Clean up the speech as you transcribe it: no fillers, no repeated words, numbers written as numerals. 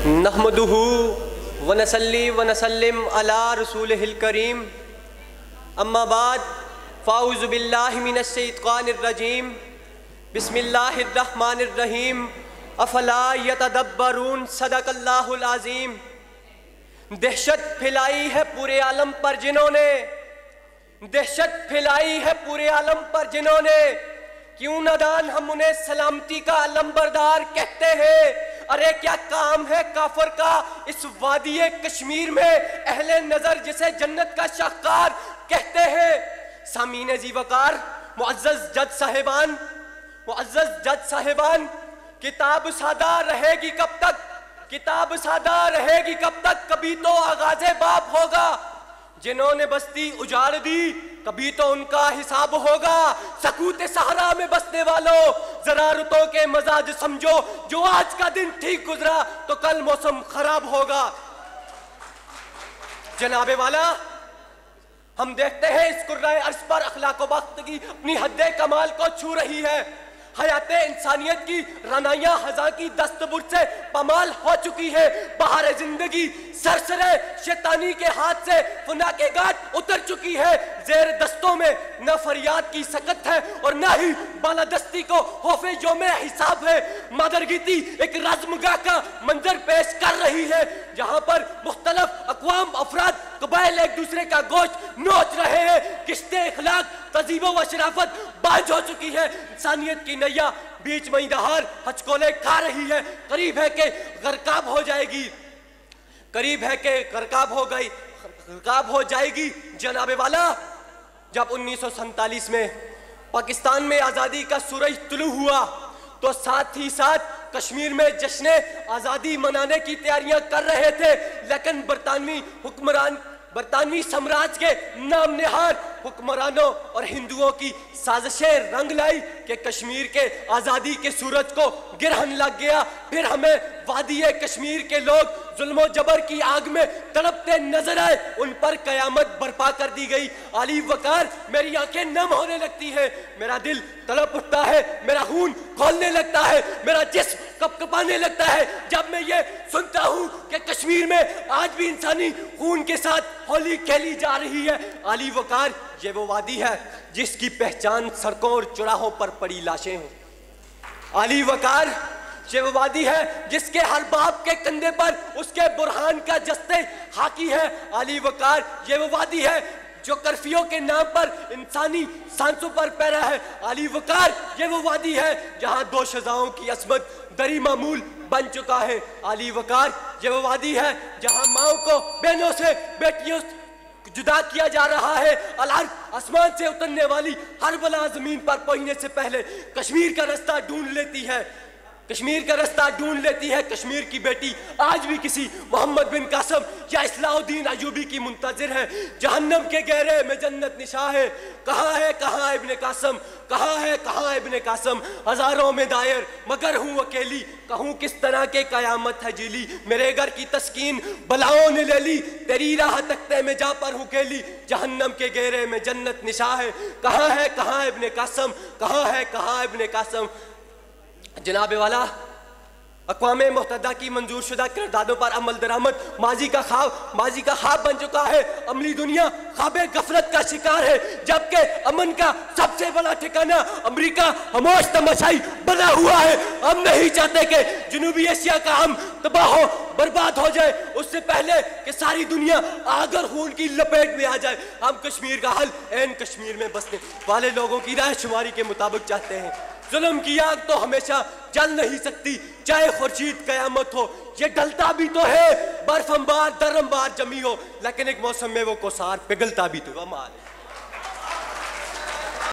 नहमदुहु व नसल्ली व नसल्लिम अला रसूलिहिल करीम अम्मा बाद फ़ाऊज़ु बिल्लाहि मिनश शैतानिर रजीम बिस्मिल्लाहिर रहमानिर रहीम अफला यतदब्बरून सदक़ल्लाहुल अज़ीम। दहशत फैलाई है पूरे आलम पर जिन्होंने, दहशत फैलाई है पूरे आलम पर जिन्होंने, क्यों नादान हम उन्हें सलामती का अलंबरदार कहते हैं। अरे क्या काम है काफर का इस वादी कश्मीर में, अहले नजर जिसे जन्नत का शाहकार कहते हैं। सामीन जी वकार, मुअज़्ज़ज़ जज साहिबान, मुअज़्ज़ज़ जज साहिबान, किताब सादा रहेगी कब तक, किताब सादा रहेगी कब तक, कभी तो आगाज़े बाप होगा। जिन्होंने बस्ती उजाड़ दी कभी तो उनका हिसाब होगा। सकूत सहरा में बसने वालों जरा रुतों के मजाज समझो, जो आज का दिन ठीक गुजरा तो कल मौसम खराब होगा। जनाबे वाला, हम देखते हैं इस कुर्राए अर्श पर अखलाक वक्त की अपनी हद्दे कमाल को छू रही है। हयाते इंसानियत की रनाया हज़ा की दस्तबुर से पमाल हो चुकी है। बहार जिंदगी सरसरे शैतानी के हाथ से फना के गाट उतर चुकी है। जेर दस्तों में न फरियाद की सकत है और न ही बालादस्ती को खौफे यौमे हिसाब है। मादरगीती एक रज़्मगाह का मंजर पेश कर रही है, जहाँ पर मुख्तलिफ अक़वाम अफराद कबाइल एक दूसरे का गोश्त नोच रहे हैं। किश्ते इखलाक तज़ीबो व शराफत बाज हो चुकी है। इंसानियत की नैया बीच में दहार हचकोले खा रही है। करीब है कि गरकाब हो जाएगी, करीब है कि गरकाब हो गई, गरकाब हो जाएगी। जनाबे वाला, जब 1947 में पाकिस्तान में आज़ादी का सूरज तुलू हुआ तो साथ ही साथ कश्मीर में जश्न आज़ादी मनाने की तैयारियां कर रहे थे, लेकिन बरतानवी हुक्मरान, बरतानवी साम्राज्य के नाम निहार हुक्मरानों और हिंदुओं की साजिशें रंग लाई कि कश्मीर के आज़ादी के सूरज को गिरहन लग गया। फिर हमें वादी कश्मीर के लोग जुल्म जबर की आग में तड़पते नजर आए, उन पर कयामत बर्पा कर दी गई। आली वकार, मेरी आंखें नम होने लगती है, मेरा दिल तड़प उठता है, मेरा खून खौलने लगता है, मेरा जिस्म कपकपाने लगता है जब मैं ये सुनता हूँ कि कश्मीर में आज भी इंसानी खून के साथ होली खेली जा रही है। आली वकार, ये वो वादी है जिसकी पहचान सड़कों और चौराहों पर पड़ी लाशें हैं। आली वकार, ये वो वादी है जिसके हर बाप के कंधे पर उसके बुरहान का जस्ते हाकी है। आली वकार, ये वो वादी है जो कर्फ्यू के नाम पर इंसानी सांसों पर पैरा है। आली वकार, ये वो वादी है जहां दो शजाओं की असमत दरी मामूल बन चुका है। आली वकार, ये वो वादी है जहां माओ को बहनों से, बेटियों जुदा किया जा रहा है। अलार्म आसमान से उतरने वाली हर बला जमीन पर पहुंचने से पहले कश्मीर का रास्ता ढूंढ लेती है, कश्मीर का रास्ता ढूंढ लेती है। कश्मीर की बेटी आज भी किसी मोहम्मद बिन कासम या इस्लाउद्दीन अयूबी की मुंतजिर है। जहन्नम के गहरे में जन्नत निशा है। कहाँ है इब्ने कासम, कहाँ है इब्ने कासम। हजारों में दायर मगर हूँ अकेली, कहूँ किस तरह के कयामत है जीली। मेरे घर की तस्कीन बलाओं ने ले ली, तेरी राह तख्ते में जा पर हूँ केली। जहन्नम के गहरे में जन्नत निशा है। कहाँ है इब्ने कासम, कहाँ है इब्ने कासम। जनाबे वाला, अक़वाम मुत्तहिदा की मंजूर शुदा किरदारों पर अमल दरामद माजी का ख्वाब बन चुका है। अमली दुनिया ख्वाबे गफलत का शिकार है, जबकि अमन का सबसे बड़ा ठिकाना अमेरिका खामोश तमाशाई बना हुआ है। हम नहीं चाहते कि जनूबी एशिया का हम तबाह हो बर्बाद हो जाए, उससे पहले कि सारी दुनिया आग और खून की लपेट में आ जाए। हम कश्मीर का हल एन कश्मीर में बसने वाले लोगों की राय शुमारी के मुताबिक चाहते हैं। जुल्म की आग तो हमेशा जल नहीं सकती, चाहे खुर्शीद कयामत हो। ये डलता भी तो है, बर्फ अंबार दर अंबार जमी हो, लेकिन एक मौसम में वो कोसार पिघलता भी तो।